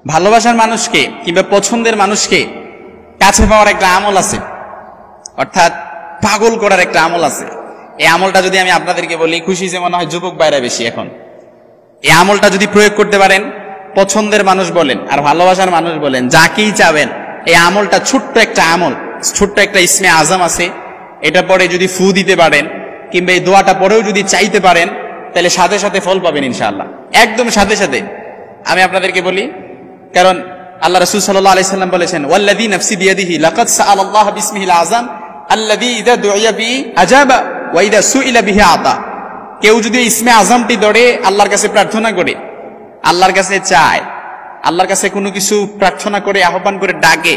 ভালোবাসার মানুষকে কিংবা পছন্দের মানুষকে কাছে পাওয়ার একটা আমল আছে, অর্থাৎ পাগল করার একটা আমল আছে। এই আমলটা যদি আমি আপনাদেরকে বলি, খুশি যে মনে হয় যুবক বাইরা বেশি এখন। এই আমলটা যদি প্রয়োগ করতে পারেন, পছন্দের মানুষ বলেন আর ভালোবাসার মানুষ বলেন, যাকেই চাবেন, এই আমলটা ছোট্ট একটা আমল, ছোট্ট একটা ইসমে আজম আছে, এটা পরে যদি ফু দিতে পারেন কিংবা এই দোয়াটা পরেও যদি চাইতে পারেন, তাহলে সাথে সাথে ফল পাবেন ইনশাআল্লাহ, একদম সাথে সাথে। আমি আপনাদেরকে বলি, কারণ আল্লাহ রাসূল সাল্লাল্লাহু আলাইহি সাল্লাম বলেছেন, ওয়াল্লাযী নাফসি বিয়াদিহি লাকাদ সাআলাল্লাহ বিসমিহিল আযম আল্লাযী ইযা দুইয়া বিহি আজাবা ওয়া ইযা সুইলা বিহি আতা। কেউ যদি ইসমে আজমটি ধরে আল্লাহর কাছে প্রার্থনা করে, আল্লাহর কাছে চায়, আল্লাহর কাছে কোনো কিছু প্রার্থনা করে, আহ্বান করে ডাকে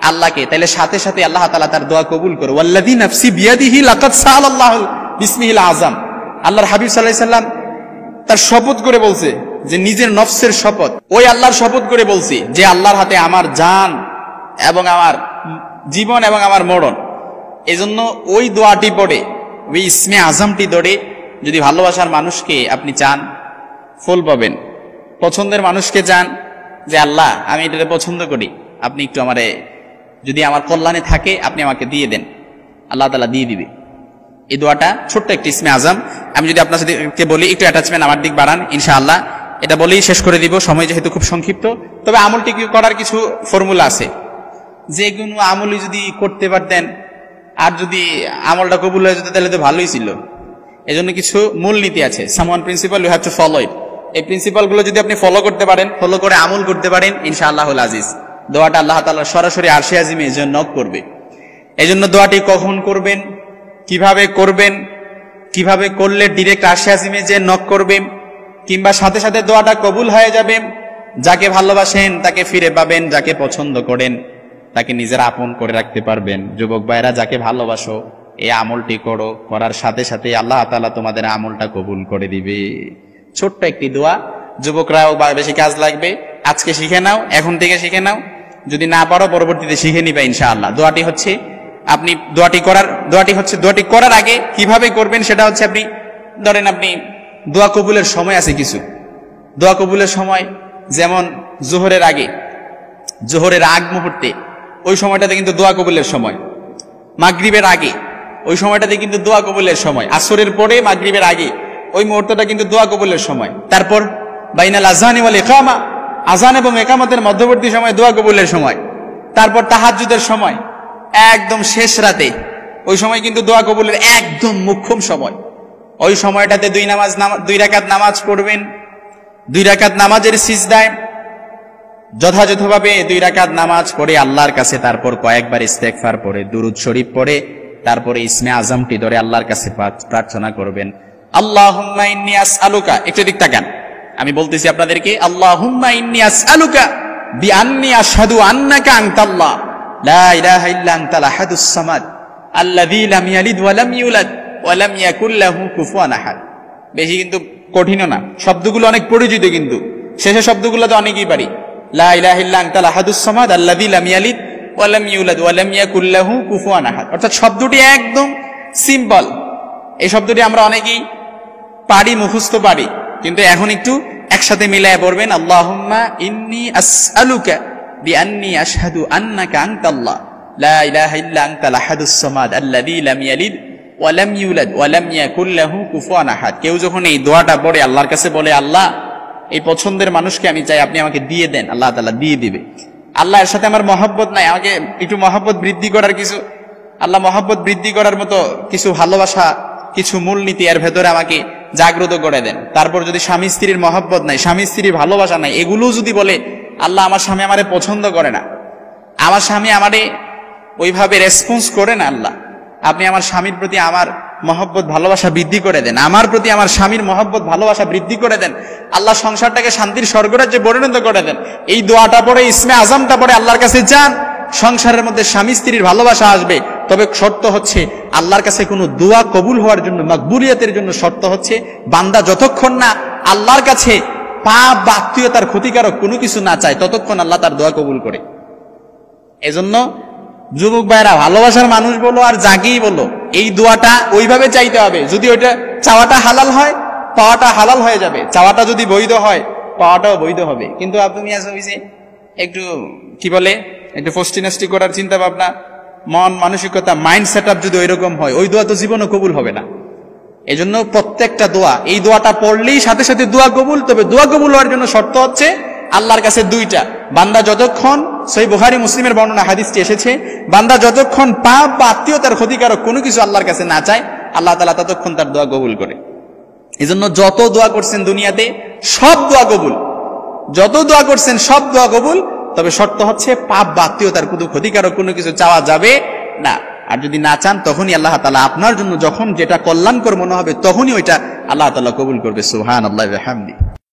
আল্লাহকে, তাহলে সাথে সাথে আল্লাহ তাআলা তার দোয়া কবুল করে। ওয়াল্লাযী নাফসি বিয়াদিহি লাকাদ সাআলাল্লাহু বিসমিহিল আযম। আল্লাহর হাবিব সাল্লাল্লাহু আলাইহি সাল্লাম তার শপথ করে বলছে, যে নিজের নফসের শপথ, ওই আল্লাহর শপথ করে বলছি যে আল্লাহর হাতে আমার জান এবং আমার জীবন এবং আমার মরণ। এজন্য ওই দোয়াটি পড়ে, ওই ইসমে আজমটি ধরে যদি ভালোবাসার মানুষকে আপনি চান, ফল পাবেন। পছন্দের মানুষকে চান যে আল্লাহ আমি এটাকে পছন্দ করি, আপনি একটু আমারে, যদি আমার কল্যাণে থাকে আপনি আমাকে দিয়ে দেন, আল্লাহ তাআলা দিয়ে দিবে। এই দোয়াটা ছোট্ট একটি ইসমে আজম। আমি যদি আপনাদেরকে বলি, একটু অ্যাটাচমেন্ট আমার দিক বাড়ান ইনশাআল্লাহ, এটা বলেই শেষ করে দিব, সময় যেহেতু খুব সংক্ষিপ্ত। তবে আমলটি করার কিছু ফর্মুলা আছে, যে কোনো আমলই যদি করতে পারতেন আর যদি আমলটা কবুল হয়ে যেত তাহলে তো ভালোই ছিল। এজন্য কিছু মূলনীতি আছে, some principle you have to follow it. এই প্রিন্সিপালগুলো যদি আপনি ফলো করতে পারেন, ফলো করে আমল করতে পারেন, ইনশাআল্লাহুল আজিজ দোয়াটা আল্লাহ তাআলা সরাসরি আরশে আজিমে নক করবে। এজন্য দোয়াটি কখন করবেন, কিভাবে করবেন, কিভাবে করলে ডিরেক্ট আরশে আজিমে নক করবেন, কিংবা সাথে সাথে দোয়াটা কবুল হয়ে যাবে। যাকে ভালোবাসেন তাকে ফিরে পাবেন, যাকে পছন্দ করেন তাকে নিজের আপন করে রাখতে পারবেন। যুবক ভাইরা, যাকে ভালোবাসো এই আমলটি করো, করার সাথে সাথে আল্লাহ তাআলা তোমাদের আমলটা কবুল করে দিবে। ছোট্ট একটি দোয়া, যুবকরাও বেশি কাজ লাগবে, আজকে শিখে নাও, এখন থেকে শিখে নাও, যদি না পারো পরবর্তীতে শিখে নিবে ইনশাআল্লাহ। দোয়াটি হচ্ছে, আপনি দোয়াটি করার আগে কিভাবে করবেন সেটা হচ্ছে, আপনি ধরেন আপনি দোয়া কবুলের সময় আছে কিছু, দোয়া কবুলের সময় যেমন জোহরের আগে, জোহরের আগ মুহূর্তে, ওই সময়টাতে কিন্তু দোয়া কবুলের সময়। মাগরিবের আগে, ওই সময়টাতে কিন্তু দোয়া কবুলের সময়। আসরের পরে মাগরিবের আগে, ওই মুহূর্তটা কিন্তু দোয়া কবুলের সময়। তারপর বাইনাল আযানি ওয়াল ইকামা, আযান এবং ইকামতের মধ্যবর্তী সময় দোয়া কবুলের সময়। তারপর তাহাজ্জুদের সময়, একদম শেষ রাতে, ওই সময় কিন্তু দোয়া কবুলের একদম মুখ্যম সময়। ওই সময়টাতে দুই রাকাত নামাজ পড়বেন, 2 রাকাত নামাজের সিজদায় যথাযথভাবে 2 রাকাত নামাজ পড়ে আল্লাহর কাছে, তারপর কয়েকবার ইস্তেগফার পড়ে, দুরূদ শরীফ পড়ে, তারপরে ইসমে আজমটি ধরে আল্লাহর কাছে প্রার্থনা করবেন, আল্লাহুম্মা ইন্নী আসআলুকা। একটু দিক তাকান, আমি বলতেছি আপনাদেরকে, আল্লাহুম্মা ইন্নী আসআলুকা বিআন্নী আশহাদু আন্নাকা আনতাল্লাহ লা ইলাহা ইল্লা আনতাল আহাদুস সামাদ আল্লাযী লাম ইয়ালিদ ওয়া লাম ইউলাদ ওয়া লাম ইয়াকুল লাহু কুফুয়ান আহাদ। বেশি কিন্তু কঠিনও না, শব্দগুলো অনেক পরিচিত, কিন্তু শেষের শব্দগুলো তো অনেকেই পারি। লা ইলাহা ইল্লা আনতাল আহাদুস সামাদ আল্লাযী লাম ইয়ালিদ ওয়া লাম ইউলাদ ওয়া লাম ইয়াকুল লাহু কুফুয়ান আহাদ। অর্থাৎ শব্দটি একদম সিম্পল, এই শব্দটি আমরা অনেকেই পারি, মুখস্থ পারি, কিন্তু এখন একটু একসাথে মিলায় পড়বেন, আল্লাহুম্মা ইন্নী আসআলুকা বিআন্নী আশহাদু আন্নাকা আনতাল্লাহ লা ইলাহা ইল্লা আনতাল আহাদুস সামাদ আল্লাযী লাম ইয়ালিদ ওয়া লাম ইউলাদ ওয়া লাম ইয়াকুল লাহু কুফুয়ান আহাদ। কেউ যখন এই দোয়াটা পড়ে আল্লাহর কাছে বলে, আল্লাহ এই পছন্দের মানুষকে আমি চাই, আপনি আমাকে দিয়ে দেন, আল্লাহ তাআলা দিয়ে দিবে। আল্লাহ এর সাথে আমার মহব্বত নাই, আমাকে একটু মহব্বত বৃদ্ধি করার কিছু, আল্লাহ মহব্বত বৃদ্ধি করার মতো কিছু ভালোবাসা, কিছু মূলনীতি এর ভেতরে আমাকে জাগ্রত করে দেন। তারপর যদি স্বামী স্ত্রীর মহব্বত নাই, স্বামী স্ত্রীর ভালোবাসা নাই, এগুলো যদি বলে, আল্লাহ আমার স্বামী আমারে পছন্দ করে না, আমার স্বামী আমারে ওইভাবে রেসপন্স করে না, আল্লাহ আপনি আমার স্বামীর প্রতি আমার মহব্বত ভালোবাসা বৃদ্ধি করে দেন, আমার প্রতি আমার স্বামীর মহব্বত ভালোবাসা বৃদ্ধি করে দেন, আল্লাহ সংসারটাকে শান্তির স্বর্গরাজ্যে পরিণত করে দেন। এই দোয়াটা পড়ে, ইসমে আজমটা পড়ে আল্লাহর কাছে যান, সংসারের মধ্যে স্বামী স্ত্রীর ভালোবাসা আসবে। তবে শর্ত হচ্ছে, আল্লাহর কাছে কোনো দোয়া কবুল হওয়ার জন্য, মাকবুলিয়াতের জন্য শর্ত হচ্ছে, বান্দা যতক্ষণ না আল্লাহর কাছে পাপ বা আত্মীয়তার ক্ষতিকারক কোনো কিছু না চায়, ততক্ষণ আল্লাহ তার দোয়া কবুল করে। এজন্য যুবক ভাইরা, ভালোবাসার মানুষ বলো আর যাকেই বলো, এই দোয়াটা ওইভাবে চাইতে হবে। যদি ওইটা চাওয়াটা হালাল হয়, পাওয়াটা হালাল হয়ে যাবে। চাওয়াটা যদি বৈধ হয়, পাওয়াটাও বৈধ হবে। কিন্তু আপনি একটু কি বলে, একটু ফস্টিনাস্টি করার চিন্তা ভাবনা, মন মানসিকতা, মাইন্ড সেট আপ যদি ওইরকম হয়, ওই দোয়া তো জীবনও কবুল হবে না। এই জন্য প্রত্যেকটা দোয়া, এই দোয়াটা পড়লেই সাথে সাথে দোয়া কবুল। তবে দোয়া কবুল হওয়ার জন্য শর্ত হচ্ছে আল্লাহর কাছে দুইটা, বান্দা যতক্ষণ, সহিহ বুখারী মুসলিমের বর্ণনা হাদিসটি এসেছে, বান্দা যতক্ষণ পাপ বা আত্মীয়তার ক্ষতিকারক কোনো কিছু আল্লাহর কাছে না চায়, আল্লাহ তাআলা ততক্ষণ তার দোয়া কবুল করে। এই জন্য যত দোয়া করছেন দুনিয়াতে সব দোয়া কবুল, যত দোয়া করছেন সব দোয়া কবুল। তবে শর্ত হচ্ছে পাপ বা আত্মীয়তার কোনো ক্ষতিকারক কোনো কিছু চাওয়া যাবে না। আর যদি না চান তখনই আল্লাহ তাআলা আপনার জন্য যখন যেটা কল্যাণকর মনে হবে তখনই ওইটা আল্লাহ তাআলা কবুল করবে। সুবহানাল্লাহি ওয়া বিহামদিহি।